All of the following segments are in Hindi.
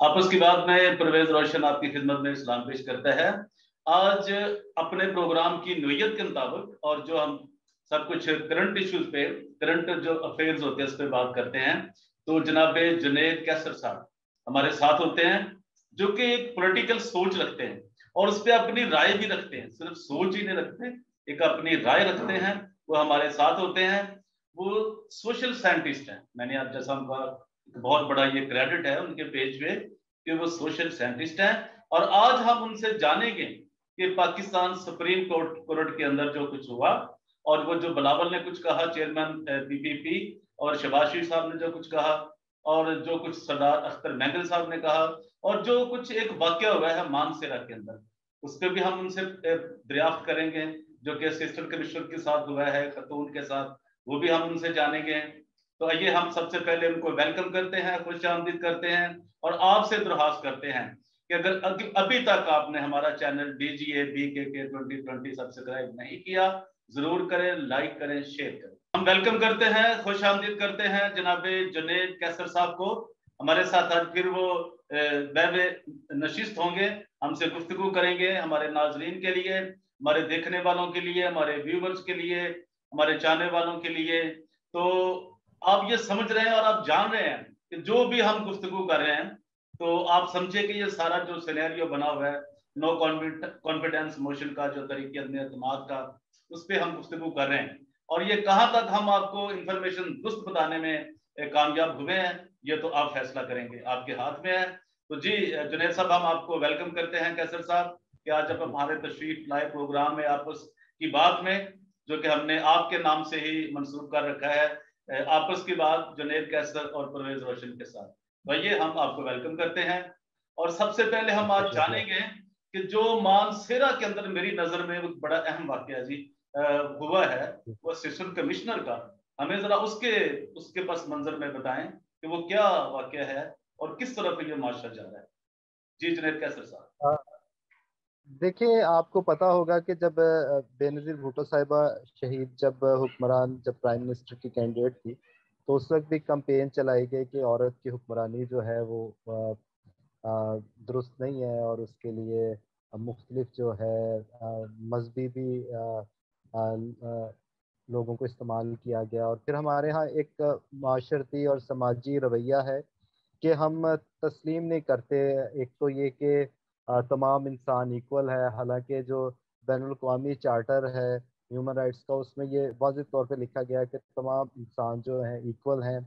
आपस की बात में परवेज रोशन आपकी खिदमत में इस्लाम पेश करता है। आज अपने प्रोग्राम की नोयत के मुताबिक और जो हम सब कुछ करंट इश्यूज पे, करंट जो अफेयर्स होते हैं उस पर बात करते हैं। तो जनाब जुनेद कैसर साहब हमारे साथ होते हैं, जो कि एक पॉलिटिकल सोच रखते हैं और उस पर अपनी राय भी रखते हैं। सिर्फ सोच ही नहीं रखते, एक अपनी राय रखते हैं। वो हमारे साथ होते हैं। वो सोशल साइंटिस्ट हैं। मैंने आज जैसा उनका बहुत बड़ा ये क्रेडिट है उनके पेज पे कि वो सोशल साइंटिस्ट हैं। और आज हम उनसे जानेंगे कि पाकिस्तान सुप्रीम कोर्ट के अंदर जो कुछ हुआ, और वो जो बिलावल ने कुछ कहा, चेयरमैन पीपीपी, और शबाशी साहब ने जो कुछ कहा, और जो कुछ सरदार अख्तर मैंगल साहब ने कहा, और जो कुछ एक वाक्य हुआ है मानसेरा के अंदर, उस पर भी हम उनसे दरियाफ्त करेंगे, जो कि असिस्टेंट कमिश्नर के साथ हुआ है, खतून के साथ, वो भी हम उनसे जानेंगे। तो आइए हम सबसे पहले उनको वेलकम करते हैं, खुश आमदीद करते हैं, और आपसे दरख्वास्त करते हैं कि अगर अभी तक आपने हमारा चैनल डीजीए BKK 2020 सब्सक्राइब नहीं किया, जरूर करें, लाइक करें, शेयर करें। हम वेलकम करते हैं, खुश आमदीद करते हैं जनाबे जुनेद कैसर साहब को। हमारे साथ आज फिर वो बैबे नशिस्त होंगे, हमसे गुफ्तगू करेंगे, हमारे नाजरीन के लिए, हमारे देखने वालों के लिए, हमारे व्यूवर्स के लिए, हमारे चाहने वालों के लिए। तो आप ये समझ रहे हैं और आप जान रहे हैं कि जो भी हम गुफ्तगू कर रहे हैं, तो आप समझे कि ये सारा जो सिनेरियो बना हुआ है, नो कॉन्फिडेंस मोशन का जो तरीके एतमाद का, उस पर हम गुफ्तगू कर रहे हैं। और ये कहाँ तक हम आपको इंफॉर्मेशन दुरुस्त बताने में कामयाब हुए हैं, ये तो आप फैसला करेंगे, आपके हाथ में है। तो जी जुनेद साहब, हम आपको वेलकम करते हैं कैसर साहब, कि आज जब हमारे तशरीफ लाए प्रोग्राम में आपस की बात में, जो कि हमने आपके नाम से ही मंसूब कर रखा है, आपस की बात जुनेद कैसर और परवेज रोशन के साथ। तो आइए हम आपको वेलकम करते हैं। और सबसे पहले हम आज जानेंगे कि जो मानसेरा के अंदर मेरी नजर में एक बड़ा अहम वाकया जी हुआ है, वो असिस्टेंट कमिश्नर का, हमें जरा उसके उसके पस मंजर में बताएं कि वो क्या वाकया है और किस तरफ ये माशरा जा रहा है। जी जुनेद कैसर साहब। हाँ, देखिए, आपको पता होगा कि जब बेनजीर भुट्टो साहिबा शहीद, जब हुक्मरान, जब प्राइम मिनिस्टर की कैंडिडेट थी, तो उस वक्त भी कैंपेन चलाई गई कि औरत की हुक्मरानी जो है वो दुरुस्त नहीं है, और उसके लिए मुख्तलिफ जो है मजहबी भी लोगों को इस्तेमाल किया गया। और फिर हमारे यहाँ एक माशरती और समाजी रवैया है कि हम तस्लीम नहीं करते। एक तो ये कि तमाम इंसान इक्वल है, हालांकि जो बैनुल अक़वामी चार्टर है ह्यूमन राइट्स का, उसमें ये वाज़िह तौर पे लिखा गया है कि तमाम इंसान जो हैं इक्वल हैं।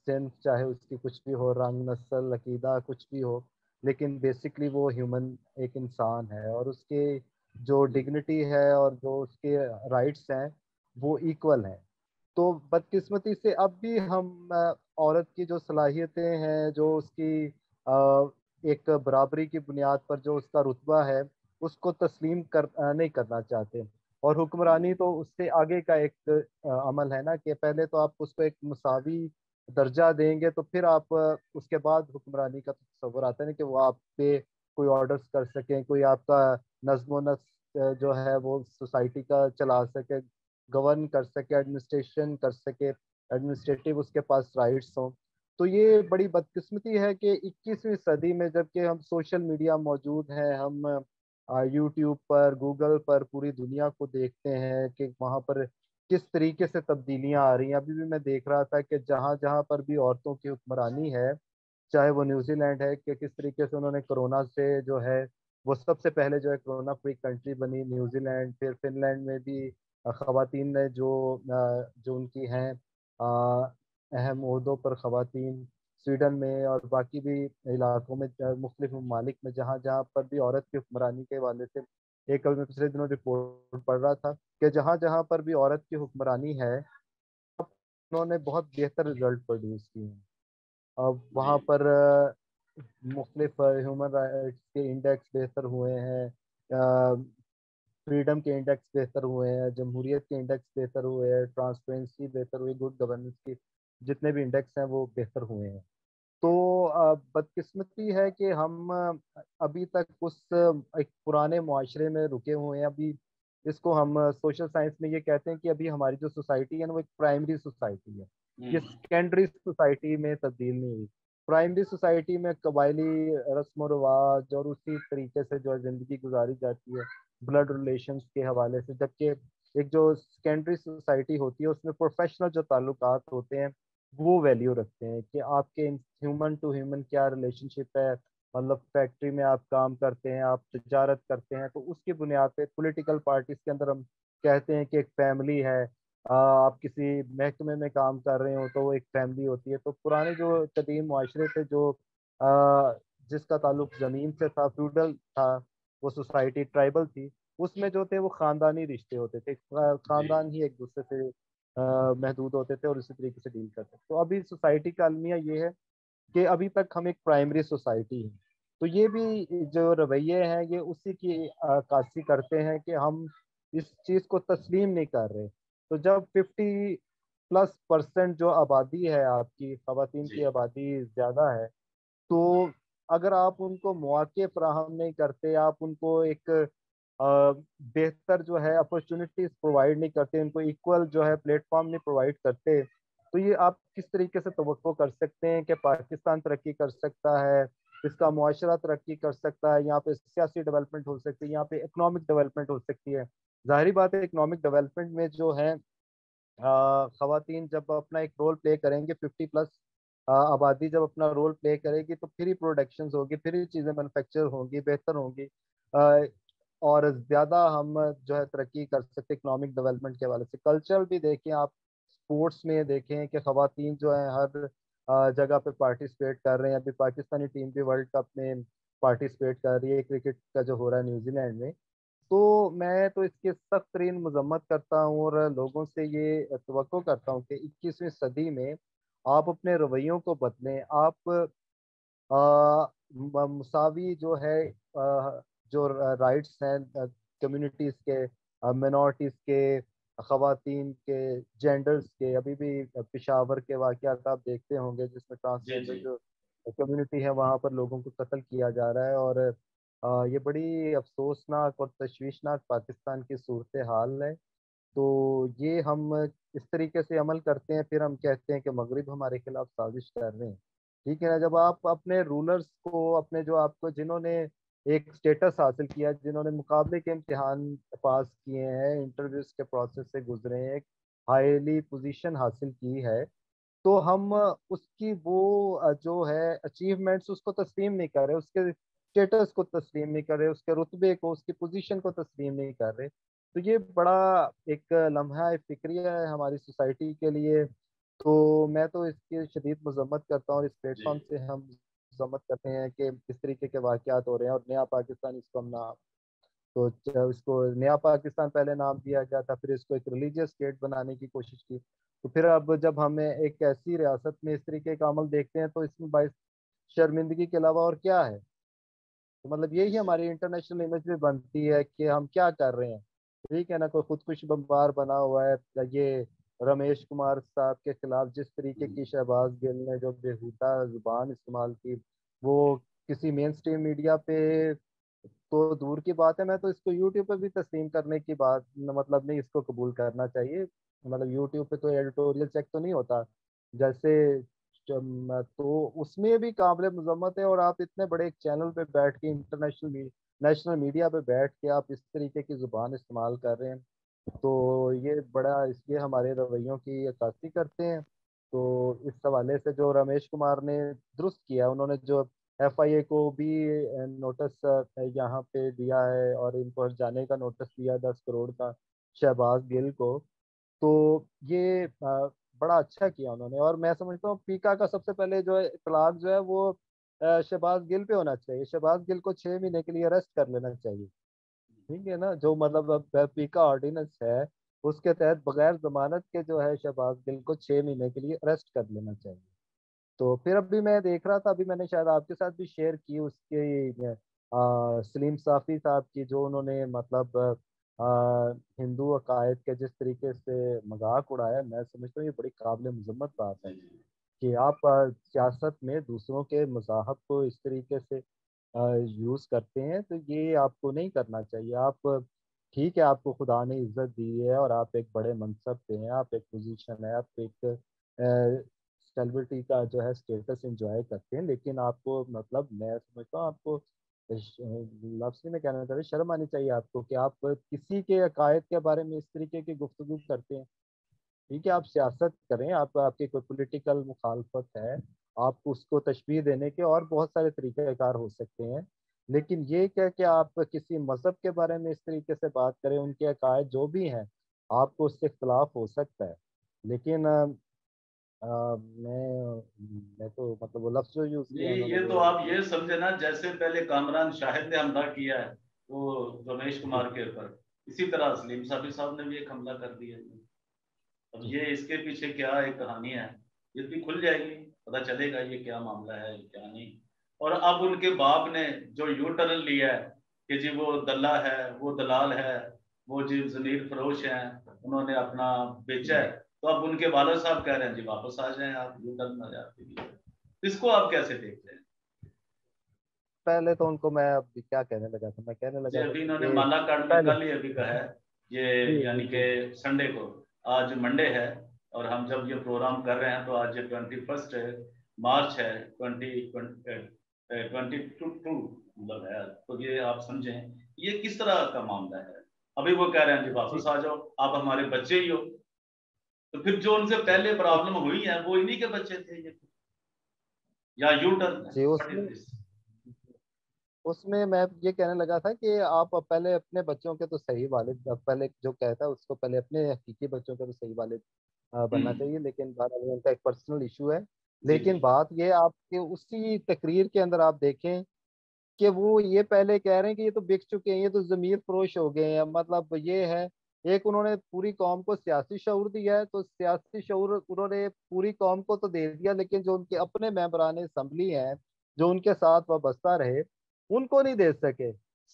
सिंफ चाहे उसकी कुछ भी हो, रंग, नस्ल, अकीदा, कुछ भी हो, लेकिन बेसिकली वो ह्यूमन एक इंसान है, और उसके जो डिग्निटी है और जो उसके राइट्स हैं वो इक्वल हैं। तो बदकिस्मती से अब भी हम औरत की जो सलाहियतें हैं, जो उसकी एक बराबरी की बुनियाद पर जो उसका रुतबा है, उसको तस्लीम नहीं करना चाहते। और हुक्मरानी तो उससे आगे का एक अमल है ना, कि पहले तो आप उसको एक मसावी दर्जा देंगे, तो फिर आप उसके बाद हुक्मरानी का तस्वर आता है ना, कि वो आप पे कोई ऑर्डर्स कर सकें, कोई आपका नज्म नस्क जो है वो सोसाइटी का चला सके, गवर्न कर सके, एडमिनिस्ट्रेशन कर सके, एडमिनिस्ट्रेटिव उसके पास राइट्स हों। तो ये बड़ी बदकिस्मती है कि 21वीं सदी में, जबकि हम सोशल मीडिया मौजूद है, हम यूट्यूब पर, गूगल पर पूरी दुनिया को देखते हैं कि वहाँ पर किस तरीके से तब्दीलियां आ रही हैं। अभी भी मैं देख रहा था कि जहाँ जहाँ पर भी औरतों की हुक्मरानी है, चाहे वो न्यूजीलैंड है, कि किस तरीके से उन्होंने कोरोना से जो है, वो सबसे पहले जो है कोरोना फ्री कंट्री बनी न्यूजीलैंड। फिर फिनलैंड में भी खवातीन ने जो उनकी हैं अहम ओहदों पर खवातीन, स्वीडन में और बाकी भी इलाकों में, मुख्तलिफ ममालिक में, जहाँ जहाँ पर भी औरत की हुक्मरानी के हवाले से, एक कल मैं पिछले दिनों रिपोर्ट पढ़ रहा था कि जहाँ जहाँ पर भी औरत की हुक्मरानी है, उन्होंने बहुत बेहतर रिजल्ट प्रोड्यूस किए हैं। अब जी वहाँ पर मुख्तलिफ ह्यूमन राइट्स के इंडेक्स बेहतर हुए हैं, फ्रीडम के इंडेक्स बेहतर हुए हैं, जमहूरियत के इंडेक्स बेहतर हुए हैं, ट्रांसपेरेंसी बेहतर हुई, गुड गवर्नेंस की जितने भी इंडेक्स हैं वो बेहतर हुए हैं। तो बदकिस्मती है कि हम अभी तक उस एक पुराने मुआशरे में रुके हुए हैं। अभी इसको हम सोशल साइंस में ये कहते हैं कि अभी हमारी जो सोसाइटी है ना, वो एक प्राइमरी सोसाइटी है, ये हम्म, सेकेंडरी सोसाइटी में तब्दील नहीं हुई। प्राइमरी सोसाइटी में कबायली रस्म व रिवाज और उसी तरीके से जो है ज़िंदगी गुजारी जाती है ब्लड रिलेशंस के हवाले से, जबकि एक जो सेकेंडरी सोसाइटी होती है उसमें प्रोफेशनल जो ताल्लुकात होते हैं वो वैल्यू रखते हैं कि आपके ह्यूमन टू ह्यूमन क्या रिलेशनशिप है। मतलब फैक्ट्री में आप काम करते हैं, आप तजारत करते हैं, तो उसकी बुनियाद पे पॉलिटिकल पार्टीज के अंदर हम कहते हैं कि एक फैमिली है। आप किसी महकमे में काम कर रहे हो तो वो एक फैमिली होती है। तो पुराने जो कदीम मुआशरे थे जो जिसका ताल्लुक ज़मीन से था, फ्यूडल था, वो सोसाइटी ट्राइबल थी, उसमें जो थे वो ख़ानदानी रिश्ते होते थे। जी ख़ानदान ही एक दूसरे से महदूद होते थे और इसी तरीके से डील करते थे। तो अभी सोसाइटी का अलमिया ये है कि अभी तक हम एक प्राइमरी सोसाइटी हैं। तो ये भी जो रवैये हैं ये उसी की अक्कासी करते हैं कि हम इस चीज़ को तस्लीम नहीं कर रहे। तो जब 50+% जो आबादी है, आपकी ख़वातीन जी की आबादी ज़्यादा है, तो अगर आप उनको मौके फराहम नहीं करते, आप उनको एक बेहतर जो है अपॉर्चुनिटीज प्रोवाइड नहीं करते, उनको इक्वल जो है प्लेटफॉर्म नहीं प्रोवाइड करते, तो ये आप किस तरीके से तवक्को कर सकते हैं कि पाकिस्तान तरक्की कर सकता है, इसका मुआशरा तरक्की कर सकता है, यहाँ पे सियासी डेवलपमेंट हो सकती है, यहाँ पे इकोनॉमिक डेवलपमेंट हो सकती है। जाहिर बात है इकोनॉमिक डेवलपमेंट में जो है खवातीन जब अपना एक रोल प्ले करेंगे, 50+ आबादी जब अपना रोल प्ले करेगी तो फिर ही प्रोडक्शन होगी, फिर ही चीज़ें मैन्युफैक्चर होंगी, बेहतर होंगी। और ज़्यादा हम जो है तरक्की कर सकते इकोनॉमिक डेवलपमेंट के हवाले से। कल्चर भी देखें आप, स्पोर्ट्स में देखें कि खवातीन जो है हर जगह पे पार्टिसिपेट कर रहे हैं। अभी पाकिस्तानी टीम भी वर्ल्ड कप में पार्टिसिपेट कर रही है, क्रिकेट का जो हो रहा है न्यूजीलैंड में। तो मैं तो इसकी सख्त तरीन मजम्मत करता हूँ और लोगों से ये तवक्को करता हूँ कि 21वीं सदी में आप अपने रवैयों को बदलें। आप मुसावी जो है जो राइट्स हैं कम्युनिटीज़ के, मिनॉरिटीज़ के, ख़वातीन के, जेंडर्स के, अभी भी पेशावर के वाक़यात आप देखते होंगे जिसमें जी ट्रांसजेंडर जी जो कम्युनिटी है वहाँ पर लोगों को कत्ल किया जा रहा है। और ये बड़ी अफसोसनाक और तशवीशनाक पाकिस्तान की सूरत हाल है। तो ये हम इस तरीके से अमल करते हैं, फिर हम कहते हैं कि मगरिब हमारे खिलाफ साजिश कर रहे हैं। ठीक है ना, जब आप अपने रूलर्स को, अपने जो आपको जिन्होंने एक स्टेटस हासिल किया, जिन्होंने मुकाबले के इम्तिहान पास किए हैं, इंटरव्यूज के प्रोसेस से गुजरे हैं, एक हाईली पोजीशन हासिल की है, तो हम उसकी वो जो है अचीवमेंट्स उसको तस्लीम नहीं कर रहे, उसके स्टेटस को तस्लीम नहीं कर रहे, उसके रुतबे को, उसकी पोजीशन को तस्लीम नहीं कर रहे। तो ये बड़ा एक लम्हा फिक्रिया है हमारी सोसाइटी के लिए। तो मैं तो इसकी शदीद मजम्मत करता हूँ और इस जी प्लेटफॉर्म से हम मजम्मत करते हैं कि इस तरीके के वाकयात हो रहे हैं। और नया पाकिस्तान इसको हम ना, तो इसको नया पाकिस्तान पहले नाम दिया गया था, फिर इसको एक रिलीजियस स्टेट बनाने की कोशिश की। तो फिर अब जब हमें एक ऐसी रियासत में इस तरीके का अमल देखते हैं तो इसमें बाइस शर्मिंदगी के अलावा और क्या है। तो मतलब जी यही हमारी इंटरनेशनल इमेज भी बनती है कि हम क्या कर रहे हैं। ठीक है ना, कोई खुदकुश बम्बार बना हुआ है। ये रमेश कुमार साहब के खिलाफ जिस तरीके की शहबाज गिल ने जो बेहुदा जुबान इस्तेमाल की, वो किसी मेन स्ट्रीम मीडिया पे तो दूर की बात है, मैं तो इसको यूट्यूब पे भी तस्लीम करने की बात मतलब नहीं, इसको कबूल करना चाहिए। मतलब यूट्यूब पे तो एडिटोरियल चेक तो नहीं होता जैसे तो उसमें भी काबिल मजम्मत है। और आप इतने बड़े एक चैनल पे बैठ के नेशनल मीडिया पे बैठ के आप इस तरीके की जुबान इस्तेमाल कर रहे हैं, तो ये बड़ा इसलिए हमारे रवैयों की अक्कासी करते हैं। तो इस हवाले से जो रमेश कुमार ने दुरुस्त किया, उन्होंने जो FIA को भी नोटिस यहाँ पे दिया है और इनको जाने का नोटिस दिया 10 करोड़ का शहबाज गिल को। तो ये बड़ा अच्छा किया उन्होंने। और मैं समझता हूँ पीका का सबसे पहले जो है इतलाक जो है वो शहबाज गिल पे होना चाहिए। शहबाज गिल को 6 महीने के लिए अरेस्ट कर लेना चाहिए। ठीक है ना, जो मतलब अब पीका ऑर्डिनेंस है उसके तहत बगैर जमानत के जो है शहबाज गिल को 6 महीने के लिए अरेस्ट कर लेना चाहिए। तो फिर अभी मैं देख रहा था, अभी मैंने शायद आपके साथ भी शेयर की उसके सलीम साफ़ी साहब की, जो उन्होंने मतलब हिंदू अकायद के जिस तरीके से मजाक उड़ाया, मैं समझता हूँ ये बड़ी काबिल मजम्मत बात है जी जी कि आप सियासत में दूसरों के मज़ाहब को इस तरीके से यूज़ करते हैं। तो ये आपको नहीं करना चाहिए। आप ठीक है, आपको खुदा ने इज्जत दी है और आप एक बड़े मनसब पे हैं, आप एक पोजीशन है, आप एक सेलिब्रिटी का जो है स्टेटस एंजॉय करते हैं, लेकिन आपको मतलब मैं समझता हूँ आपको लफ्ज़ में कहना चाहिए, शर्म आनी चाहिए आपको कि आप किसी के अकायद के बारे में इस तरीके की गुफ्तगू करते हैं। ठीक है, आप सियासत करें, आप आपकी कोई पॉलिटिकल मुखालफत है, आप उसको तशबीह देने के और बहुत सारे तरीक़ेकार हो सकते हैं, लेकिन ये क्या कि आप किसी मज़हब के बारे में इस तरीके से बात करें, उनके अकायद जो भी हैं, आपको उससे इख्तलाफ हो सकता है, लेकिन मैं तो मतलब वो लफ्ज़ जो यूज़ किया उन्होंने ये तो वो आप ये समझे ना, जैसे पहले कामरान शाहिद ने हमला किया है वो रमेश जी कुमार के ऊपर, इसी तरह सलीम साबिर साहब ने भी एक हमला कर दिया। अब जी ये इसके पीछे क्या एक कहानी है, ये भी खुल जाएगी, पता चलेगा ये क्या मामला है क्या नहीं। और अब उनके बाप ने जो यू टर्न लिया है कि जी वो दल्ला है, वो दलाल है, वो जी जमीर फरोश हैं, उन्होंने अपना बेचा है, तो अब उनके वालिद साहब कह रहे हैं जी वापस आ जाएं आप, यू टर्न आ जाती। इसको आप कैसे देखते हैं? पहले तो उनको मैं अभी क्या कहने लगा था, मैं कहने जी लगा था अभी कि इन्होंने ये माला कार्ड में पहले कल ही अभी कहा है ये, जी जी यानी कि जी संडे को, आज मंडे है और हम जब ये प्रोग्राम कर रहे हैं तो आज 21 मार्च है, 2022 मतलब है। तो ये आप समझें ये किस तरह का मामला है। अभी वो कह रहे हैं जी जी वापस आ जाओ, आप हमारे बच्चे ही हो, तो फिर जो उनसे पहले प्रॉब्लम हुई है वो इन्हीं के बच्चे थे ये, या यू टर्न है, जी व्हाट इज उसमें दिस? उसमें मैं ये कहने लगा था कि आप पहले अपने बच्चों के तो सही वालिद, पहले जो कहता है उसको पहले अपने हकीकी बच्चों के तो सही वालिद बनना हम्म। चाहिए, लेकिन बहरहाल उनका एक पर्सनल इशू है। जी जी। लेकिन बात ये आपके उसी तकरीर के अंदर आप देखें कि वो ये पहले कह रहे हैं कि ये तो बिक चुके हैं, ये तो ज़मीर फरोश हो गए हैं, मतलब ये है। एक उन्होंने पूरी कौम को सियासी शऊर दिया है, तो सियासी शऊर उन्होंने पूरी कौम को तो दे दिया, लेकिन जो उनके अपने मेंबरान असम्बली हैं, जो उनके साथ वाबस्ता रहे, उनको नहीं दे सके।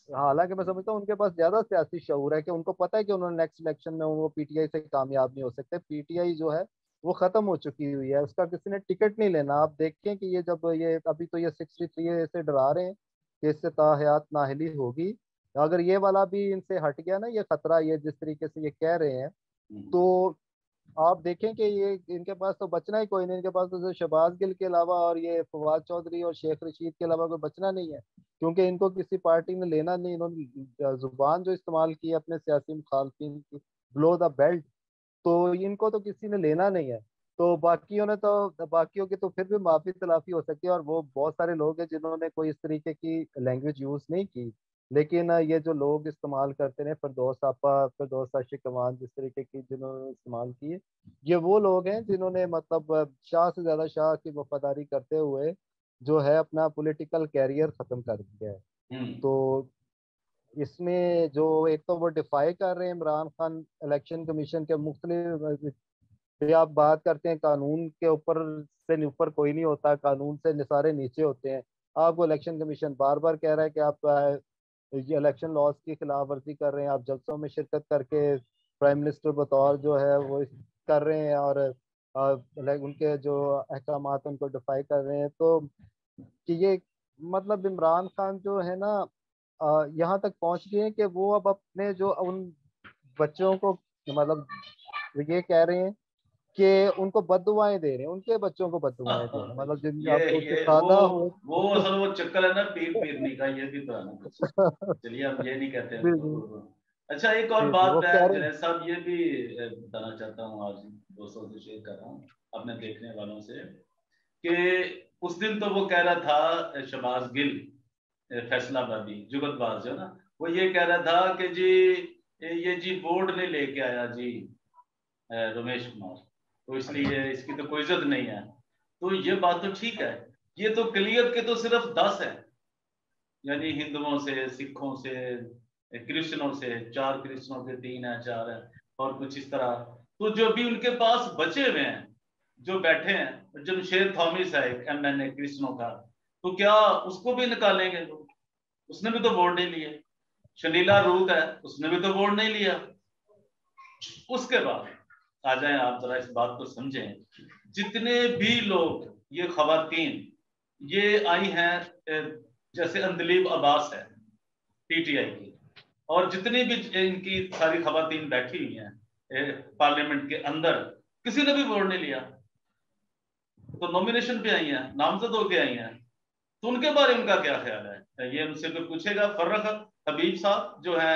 हालांकि मैं समझता हूँ उनके पास ज्यादा सियासी शऊर है कि उनको पता है कि उन्होंने नेक्स्ट इलेक्शन में वो पीटीआई से कामयाब नहीं हो सकते। पीटीआई जो है वो खत्म हो चुकी हुई है, उसका किसी ने टिकट नहीं लेना। आप देखें कि ये जब ये अभी तो ये 63 से डरा रहे हैं कि इससे ताहयात नाहली होगी, अगर ये वाला भी इनसे हट गया ना, ये खतरा, ये जिस तरीके से ये कह रहे हैं, हम्म। तो आप देखें कि ये इनके पास तो बचना ही कोई नहीं। इनके पास तो शहबाज गिल के अलावा और ये फवाद चौधरी और शेख रशीद के अलावा कोई बचना नहीं है, क्योंकि इनको किसी पार्टी ने लेना नहीं। इन्होंने जुबान जो इस्तेमाल की है अपने सियासी मुखालफिन की, ब्लो द बेल्ट, तो इनको तो किसी ने लेना नहीं है। तो बाकियों की तो फिर भी माफी तलाफी हो सकती है, और वो बहुत सारे लोग हैं जिन्होंने कोई इस तरीके की लैंग्वेज यूज नहीं की। लेकिन ये जो लोग इस्तेमाल करते हैं, फिरदौस आपा, फिरदौस आशिक कमान, जिस तरीके की जिन्होंने इस्तेमाल की है, ये वो लोग हैं जिन्होंने मतलब शाह से ज्यादा शाह की वफादारी करते हुए जो है अपना पॉलिटिकल कैरियर खत्म कर दिया है। हम्म। तो इसमें जो एक तो वो डिफाई कर रहे हैं इमरान खान इलेक्शन कमीशन के मुख्तलिफ, फिर आप बात करते हैं कानून के ऊपर से ऊपर कोई नहीं होता, कानून से सारे नीचे होते हैं। आपको इलेक्शन कमीशन बार बार कह रहा है कि आप ये इलेक्शन लॉज की खिलाफ वर्जी कर रहे हैं, आप जलसों में शिरकत करके प्राइम मिनिस्टर बतौर जो है वो कर रहे हैं, और उनके जो अहकामात उनको डिफाई कर रहे हैं। तो कि ये मतलब इमरान खान जो है ना यहाँ तक पहुंच गए हैं कि वो अब अपने जो उन बच्चों को मतलब ये कह रहे हैं कि उनको बददुआएं दे रहे हैं, उनके बच्चों को बददुआएं दे रहे हैं, मतलब जिन अब उसके ये सादा हुए वो असल वो चक्कर है ना पीर पीरनी का, ये भी तो है ना कुछ। चलिए हम ये नहीं कहते हैं जी जी उसको। अच्छा एक और जी जी वो बात है कह रहे हैं। जुनैद साहब, ये भी बताना चाहता हूँ, आज दोस्तों से शेयर कर रहा हूँ अपने देखने वालों से, कि उस दिन तो वो कह रहा था शहबाज गिल, फैसलाबादी जुगतबाज जो ना, वो ये कह रहा था कि जी ये जी बोर्ड ने लेके आया जी रमेश कुमार, तो इसलिए इसकी तो कोई इज्जत नहीं है। तो ये बात तो ठीक है, ये तो क्लियर के तो सिर्फ 10 है, यानी हिंदुओं से, सिखों से, क्रिश्चियनों से, 4 क्रिश्चियनों से 3 है, 4 है, और कुछ इस तरह। तो जो भी उनके पास बचे हुए हैं, जो बैठे हैं, जमशेद थॉमिस है एक एमएनए क्रिश्चियनों का, तो क्या उसको भी निकालेंगे लोग? उसने भी तो वोट नहीं लिए। शलीला रूथ है, उसने भी तो वोट नहीं लिया। उसके बाद आ जाए, आप जरा इस बात को समझें, जितने भी लोग, ये खवातीन ये आई हैं, जैसे अंदलीब अब्बास है पीटीआई की, और जितनी भी इनकी सारी खवातीन बैठी हुई हैं पार्लियामेंट के अंदर, किसी ने भी वोट नहीं लिया। तो नॉमिनेशन पे आई हैं, नामजद होके आई हैं, तो उनके बारे में उनका क्या ख्याल है, ये उनसे कोई पूछेगा। फर्रख हबीब साहब जो है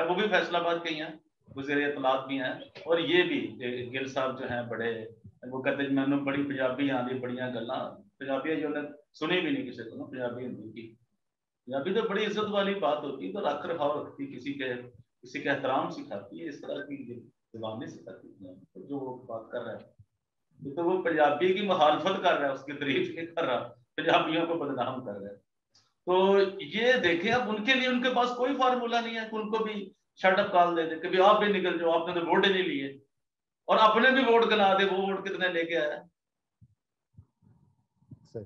वो भी फैसलाबाद के ही हैं, वज़ीर इत्तलात भी हैं, और ये भी गिल साहब जो हैं बड़े, वो कहते मैंने बड़ी पंजाबी आंदी बड़ियां गल्लां, पंजाबी जो ने सुनी भी नहीं किसी को ना पंजाबी हिंदी की। पंजाबी तो बड़ी इज्जत वाली बात होती है, तो रख रखाव रखती, किसी के एहतराम सिखाती है, इस तरह की जुबान नहीं सिखाती। तो जो वो बात कर रहा है, तो वो पंजाबी की मुखालफत कर रहा है, उसकी तारीफ नहीं कर रहा, पंजाबियों को बदनाम कर रहा है। तो ये देखें, अब उनके लिए उनके पास कोई फार्मूला नहीं है कि उनको भी शटअप कॉल दे दे कि भी आप भी निकल जाओ, आपने तो वोट ही नहीं लिए, और अपने भी वोट गिना दे, वो वोट कितने लेके आया। सही।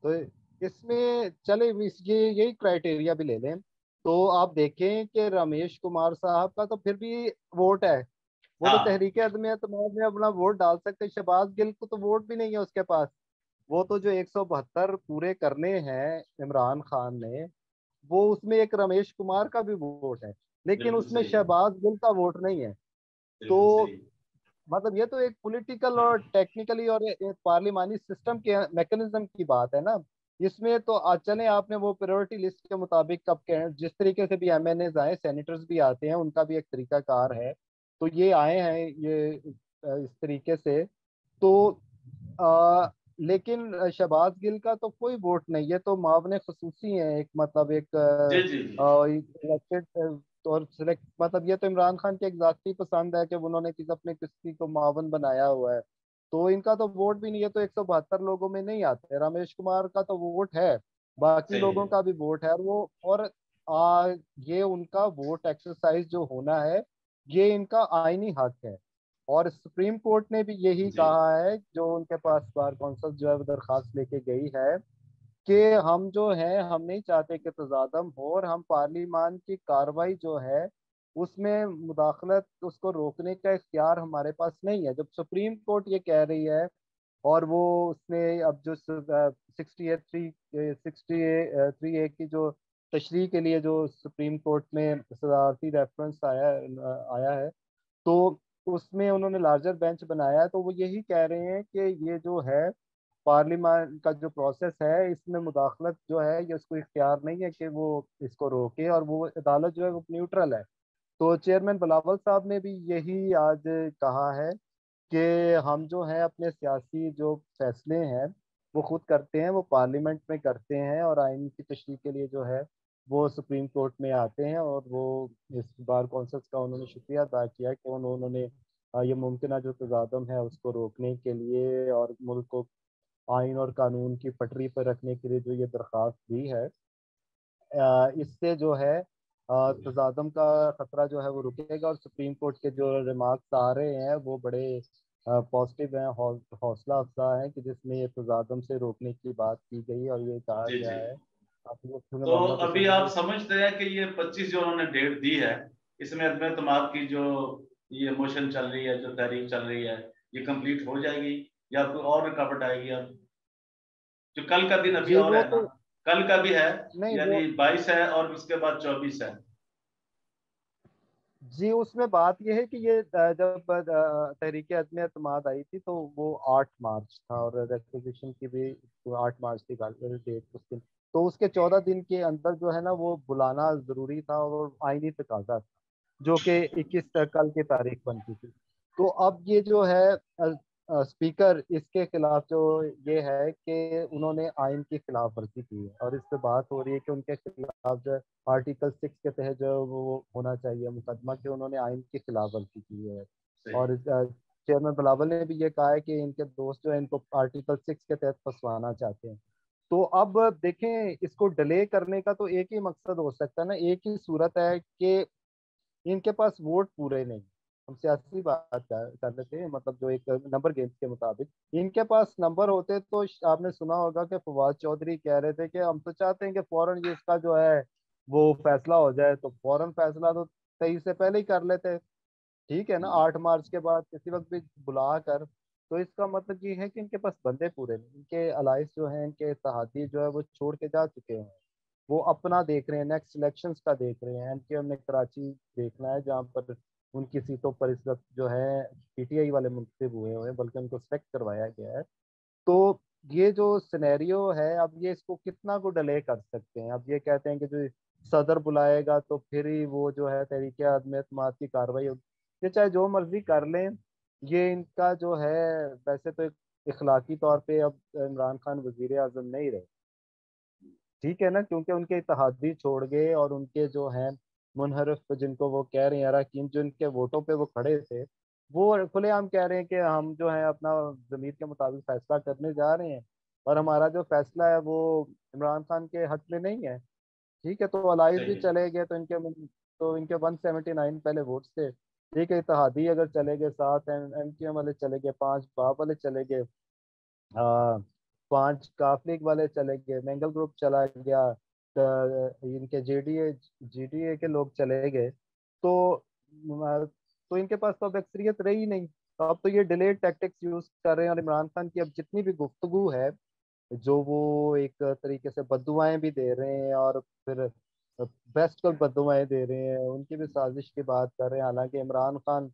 तो इसमें चले ये यही क्राइटेरिया भी ले लें, तो आप देखें कि रमेश कुमार साहब का तो फिर भी वोट है, वो तो हाँ तहरीक आदमी है, तो में अपना वोट डाल सकते हैं। शहबाज गिल को तो वोट भी नहीं है उसके पास। वो तो जो 172 पूरे करने हैं इमरान खान ने, वो उसमें एक रमेश कुमार का भी वोट है, लेकिन बिल्कुल उसमें सही, शहबाज गिल का वोट नहीं है। बिल्कुल तो सही। मतलब ये तो एक पॉलिटिकल और टेक्निकली और एक पार्लिमानी सिस्टम के मैकेनिज्म की बात है ना। इसमें तो चले आपने वो प्रायोरिटी लिस्ट के मुताबिक कब के जिस तरीके से भी एमएनएज आए, सेनेटर्स भी आते हैं, उनका भी एक तरीकाकार है। तो ये आए हैं ये इस तरीके से। तो लेकिन शहबाज गिल का तो कोई वोट नहीं है, तो मावने खसूसी है एक, मतलब एक जी जी जी। इलेक्टेड और सिलेक्ट, मतलब ये तो इमरान खान की एक जाती पसंद है कि उन्होंने अपने किसी को मावन बनाया हुआ है। तो इनका तो वोट भी नहीं है, तो 172 लोगों में नहीं आते। रमेश कुमार का तो वोट है, बाकी सही लोगों है। का भी वोट है, और वो और ये उनका वोट एक्सरसाइज जो होना है, ये इनका आईनी हक है। और सुप्रीम कोर्ट ने भी यही जी कहा है, जो उनके पास बार कौंसल जो है वो दरखास्त लेके गई है, कि हम जो है हम नहीं चाहते कि तजादम हो, और हम पार्लिमान की कार्रवाई जो है उसमें मुदाखलत, उसको रोकने का इख्तियार हमारे पास नहीं है। जब सुप्रीम कोर्ट ये कह रही है, और वो उसने अब जो 63 की जो तशरीह के लिए जो सुप्रीम कोर्ट में सदारती रेफरेंस आया है, तो उसमें उन्होंने लार्जर बेंच बनाया है। तो वो यही कह रहे हैं कि ये जो है पार्लियामेंट का जो प्रोसेस है, इसमें मुदाखलत जो है ये उसको इख्तियार नहीं है कि वो इसको रोके, और वो अदालत जो है वो न्यूट्रल है। तो चेयरमैन बिलावल साहब ने भी यही आज कहा है कि हम जो है अपने सियासी जो फैसले हैं वो खुद करते हैं, वो पार्लियामेंट में करते हैं, और आइन की तशरीह के लिए जो है वो सुप्रीम कोर्ट में आते हैं। और वो इस बार कौंसल्स का उन्होंने शुक्रिया अदा किया कि उन्होंने ये मुमकिन जो तजादम है उसको रोकने के लिए और मुल्क को आइन और कानून की पटरी पर रखने के लिए जो ये दरख्वास्त दी है, इससे जो है तजादम का खतरा जो है वो रुकेगा। और सुप्रीम कोर्ट के जो रिमार्क्स आ रहे हैं वो बड़े पॉजिटिव हैं, हौसला अफजा हैं, कि जिसमें ये तजादम से रोकने की बात की गई और ये कहा जी गया जी। है। आप लोग सुने तो मामला तो अभी सुन आप लो। समझते हैं कि ये 25 जो उन्होंने डेट दी है, इसमें अदम एतमाद की जो ये मोशन चल रही है, जो तहरीक चल रही है, ये कंप्लीट हो जाएगी या कोई और रुकावट आएगी? अब जो कल का दिन अभी जी और वो है ना, तो कल का भी है, नहीं वो यानी 22 है और उसके बाद 24 है। जी उसमें बात यह है कि ये जब तहरीक अदम एतमाद आई थी तो वो 8 मार्च था, और रेक्विजिशन की भी 8 मार्च थी डेट उस दिन। तो उसके 14 दिन के अंदर जो है ना वो बुलाना जरूरी था, और आईनी तकाजा था, जो कि 21 कल की तारीख बनती थी। तो अब ये जो है स्पीकर इसके खिलाफ जो ये है कि उन्होंने आइन की खिलाफ वर्जी की है, और इस पे बात हो रही है कि उनके खिलाफ जो आर्टिकल 6 के तहत जो वो होना चाहिए मुकदमा, कि उन्होंने आइन की खिलाफ वर्जी की है। सही। और चेयरमैन बिलावल ने भी ये कहा है कि इनके दोस्त जो है इनको आर्टिकल 6 के तहत फंसवाना चाहते हैं। तो अब देखें, इसको डिले करने का तो एक ही मकसद हो सकता है ना, एक ही सूरत है कि इनके पास वोट पूरे नहीं। हम सियासी बात कर रहे थे, मतलब जो एक नंबर गेम्स के मुताबिक इनके पास नंबर होते, तो आपने सुना होगा कि फवाद चौधरी कह रहे थे कि हम तो चाहते हैं कि फौरन ये इसका जो है वो फैसला हो जाए, तो फौरन फैसला तो 23 से पहले ही कर लेते। ठीक है ना, 8 मार्च के बाद किसी वक्त भी बुला कर। तो इसका मतलब ये है कि इनके पास बंदे पूरे नहीं, इनके अलाइस जो हैं, इनके इत्तेहादी जो है वो छोड़ के जा चुके हैं। वो अपना देख रहे हैं, नेक्स्ट इलेक्शंस का देख रहे हैं। एमकेएम ने कराची देखना है, जहाँ पर उनकी सीटों पर इस वक्त जो है पीटीआई वाले मुंतखब हुए हुए हैं, बल्कि उनको सेलेक्ट करवाया गया है। तो ये जो सिनेरियो है, अब ये इसको कितना को डिले कर सकते हैं। अब ये कहते हैं कि जो सदर बुलाएगा तो फिर ही वो जो है तहरीक आदम एतमाद की कार्रवाई होगी। ये चाहे जो मर्जी कर लें, ये इनका जो है, वैसे तो इखलाकी तौर पे अब इमरान खान वजीर आजम नहीं रहे, ठीक है ना, क्योंकि उनके इत्तेहादी छोड़ गए और उनके जो हैं मुनहरफ, जिनको वो कह रहे हैं अरकान, जो इनके वोटों पे वो खड़े थे, वो खुलेआम कह रहे हैं कि हम जो है अपना ज़मीर के मुताबिक फैसला करने जा रहे हैं, और हमारा जो फैसला है वो इमरान खान के हक में नहीं है। ठीक है, तो अलाइज भी सही है। चले गए, तो इनके 179 पहले वोट्स थे। ठीक है, इत्तेहादी अगर चले गए, 7 MQM वाले चले गए, 5 बाप वाले चले गए, आ, 5 काफ लीग वाले चले गए, मैंगल ग्रुप चला गया, इनके जीडीए के लोग चले गए, तो तो इनके पास तो अब अक्सरियत रही नहीं। तो अब तो ये डिलेड टैक्टिक्स यूज कर रहे हैं, और इमरान खान की अब जितनी भी गुफ्तगू है, जो वो एक तरीके से बद्दुआएं भी दे रहे हैं और फिर बेस्ट को बद्दुआएं दे रहे हैं, उनकी भी साजिश की बात कर रहे हैं। हालांकि इमरान खान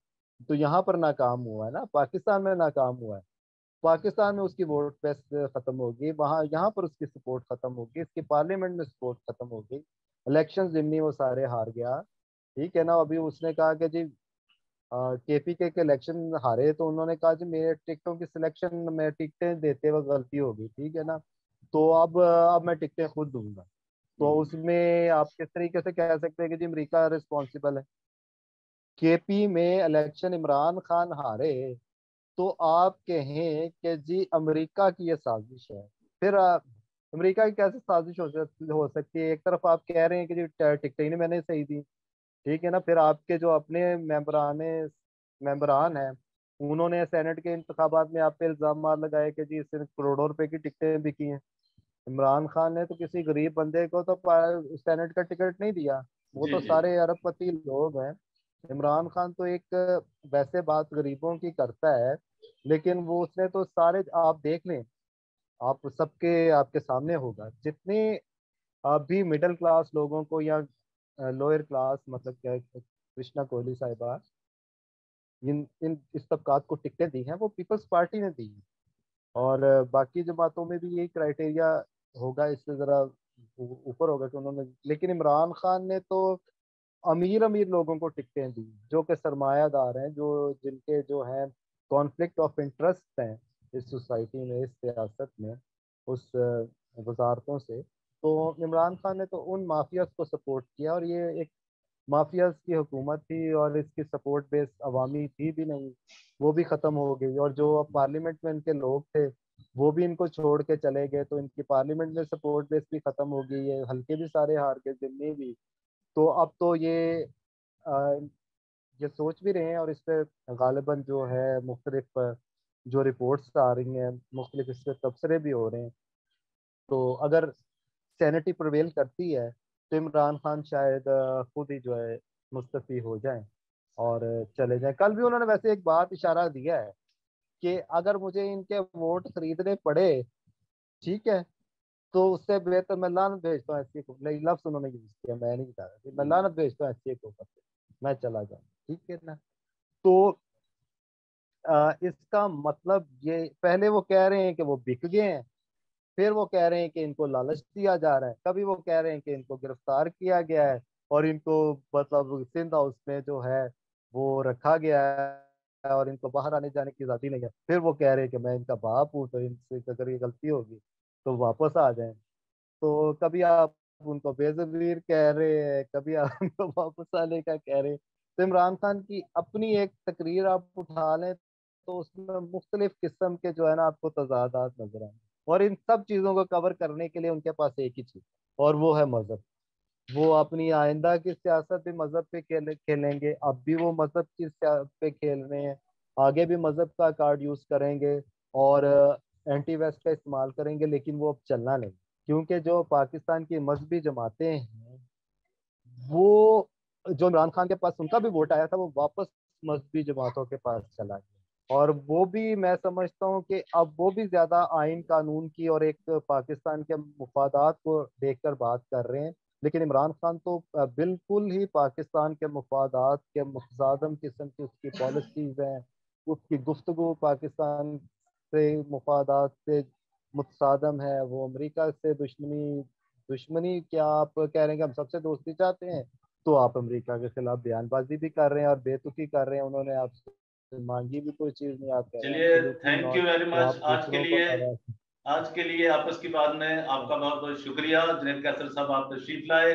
तो यहाँ पर नाकाम हुआ है ना, पाकिस्तान में नाकाम हुआ है। पाकिस्तान में उसकी वोट बेस खत्म होगी, वहाँ यहाँ पर उसकी सपोर्ट खत्म होगी, इसकी पार्लियामेंट में सपोर्ट खत्म होगी, इलेक्शन जिमनी वो सारे हार गया। ठीक है ना, अभी उसने कहा कि जी केपीके के इलेक्शन हारे, तो उन्होंने कहा जी मेरे टिकटों की सिलेक्शन में टिकटें देते वक्त गलती हो गई, ठीक है ना, तो अब मैं टिकटें खुद दूंगा। तो उसमें आप किस तरीके से कह सकते हैं कि जी अमेरिका रिस्पॉन्सिबल है। केपी में इलेक्शन इमरान खान हारे, तो आप कहें कि जी अमेरिका की ये साजिश है, फिर अमेरिका की कैसे साजिश हो सकती है। एक तरफ आप कह रहे हैं कि जी टिकटें ही नहीं मैंने सही दी, ठीक है ना, फिर आपके जो अपने मेंबरान हैं, उन्होंने सेनेट के इंतखाबात में आप पे इल्जाम लगाए कि जी इसने करोड़ों रुपए की टिकटें बिकी हैं। इमरान खान ने तो किसी गरीब बंदे को तो सेनेट का टिकट नहीं दिया, वो जी तो जी। सारे अरबपति लोग हैं। इमरान खान तो एक वैसे बात गरीबों की करता है, लेकिन वो उसने तो सारे, आप देख लें, आप सबके आपके सामने होगा, जितने अभी मिडिल क्लास लोगों को या लोअर क्लास, मतलब क्या, कृष्णा कोहली साहिबा, इन इन इस तबकात को टिकटें दी हैं, वो पीपल्स पार्टी ने दी हैं। और बाकी जमातों में भी यही क्राइटेरिया होगा, इससे जरा ऊपर होगा कि उन्होंने, लेकिन इमरान खान ने तो अमीर अमीर लोगों को टिकटें दी, जो कि सरमायादार हैं, जो जिनके जो हैं कॉन्फ्लिक्ट ऑफ इंटरेस्ट हैं इस सोसाइटी में, इस सियासत में, उस वजारतों से। तो इमरान खान ने तो उन माफियाज को सपोर्ट किया, और ये एक माफियाज की हुकूमत थी, और इसकी सपोर्ट बेस अवामी थी भी नहीं, वो भी खत्म हो गई। और जो अब पार्लियामेंट में इनके लोग थे, वो भी इनको छोड़ के चले गए, तो इनकी पार्लियामेंट में सपोर्ट बेस भी खत्म हो गई है, हल्के भी सारे हार गए, जितने भी। तो अब तो अ, ये सोच भी रहे हैं, और इस पे गालिबन जो है मुख्तलिफ जो रिपोर्ट्स आ रही हैं, मुख्तलिफ इस पे तबसरे भी हो रहे हैं। तो अगर सेनेट ही प्रिवेल करती है, तो इमरान खान शायद खुद ही जो है मुस्तफी हो जाएं और चले जाएं। कल भी उन्होंने वैसे एक बात इशारा दिया है कि अगर मुझे इनके वोट खरीदने पड़े, ठीक है, तो उससे बेहतर मैं लानत भेजता हूँ एससी को, नहीं लफ्ज उन्होंने यूज किया, मैं नहीं बता रहा, मैं लानत भेजता हूँ एससी को ऊपर से, मैं चला जाऊँ, ठीक है ना। तो इसका मतलब ये, पहले वो कह रहे हैं कि वो बिक गए हैं, फिर वो कह रहे हैं कि इनको लालच दिया जा रहा है, कभी वो कह रहे हैं कि इनको गिरफ्तार किया गया है और इनको मतलब सिंध हाउस में जो है वो रखा गया है और इनको बाहर आने जाने की आज़ादी नहीं है, फिर वो कह रहे हैं कि मैं इनका बाप हूँ, तो इनसे अगर ये गलती होगी तो वापस आ जाएं। तो कभी आप उनको बेज़मीर कह रहे हैं, कभी आप उनको वापस आने का कह रहे हैं। तो इमरान खान की अपनी एक तकरीर आप उठा लें, तो उसमें मुख्तलिफ किस्म के जो है ना आपको तजादात नजर आएंगे, और इन सब चीज़ों को कवर करने के लिए उनके पास एक ही चीज़, और वो है मजहब। वो अपनी आइंदा की सियासत भी मजहब पे खेलेंगे, अब भी वो मजहब की पे खेल रहे हैं, आगे भी मजहब का कार्ड यूज करेंगे, और एंटी वेस्ट का इस्तेमाल करेंगे, लेकिन वो अब चलना नहीं, क्योंकि जो पाकिस्तान की मजहबी जमातें हैं, वो जो इमरान खान के पास उनका भी वोट आया था, वो वापस मजहबी जमातों के पास चला गया, और वो भी मैं समझता हूँ कि अब वो भी ज्यादा आइन कानून की और एक पाकिस्तान के मुफादात को देखकर बात कर रहे हैं। लेकिन इमरान खान तो बिल्कुल ही पाकिस्तान के मुफादात के मुतजादम किस्म की उसकी पॉलिसीज हैं, उसकी गुफ्तगू पाकिस्तान से मुफादात से मुतसादम है, वो अमेरिका से दुश्मनी क्या आप कह रहे हैं कि हम सबसे दोस्ती चाहते हैं, तो आप अमेरिका के खिलाफ बयानबाजी भी कर रहे हैं और बेतुकी कर रहे हैं। उन्होंने आपसे मांगी भी कोई चीज नहीं, आप कह रहे हैं चलिए, absolutely thank you not, very तो मच आप दूसरों को आज के लिए आपस की बात में आपका बहुत बहुत शुक्रिया। जुनैद कैसर साहब, आप तशरीफ लाए,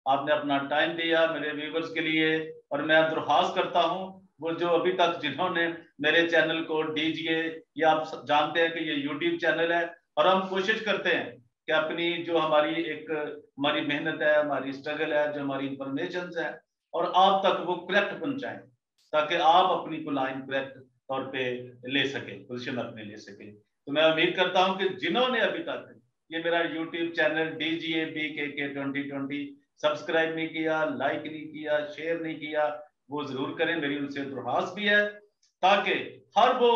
आपने अपना टाइम दिया मेरे व्यूवर्स के लिए। और मैं दरख्वास्त करता हूँ, वो जो अभी तक जिन्होंने मेरे चैनल को डीजीए, ये आप जानते हैं कि ये यूट्यूब चैनल है, और हम कोशिश करते हैं कि अपनी जो हमारी मेहनत है, हमारी स्ट्रगल है, जो हमारी इंफॉर्मेशन है, और आप तक वो करेक्ट पहुंचाएं, ताकि आप अपनी लाइन करेक्ट तौर पे ले सके, पोजिशन अपने ले सके। तो मैं उम्मीद करता हूं कि जिन्होंने अभी तक ये मेरा यूट्यूब चैनल DGABKK 2020 सब्सक्राइब नहीं किया, लाइक नहीं किया, शेयर नहीं किया, वो जरूर करें। मेरी उनसे दरख्वास्त भी है, ताकि हर वो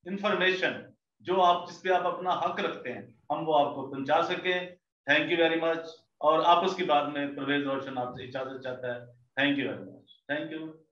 इंफॉर्मेशन जिस पे आप अपना हक रखते हैं, हम वो आपको पहुंचा सकें। Thank you very much. और आपस की बात में परवेज रोशन आपसे इजाजत चाहता है। Thank you very much. Thank you.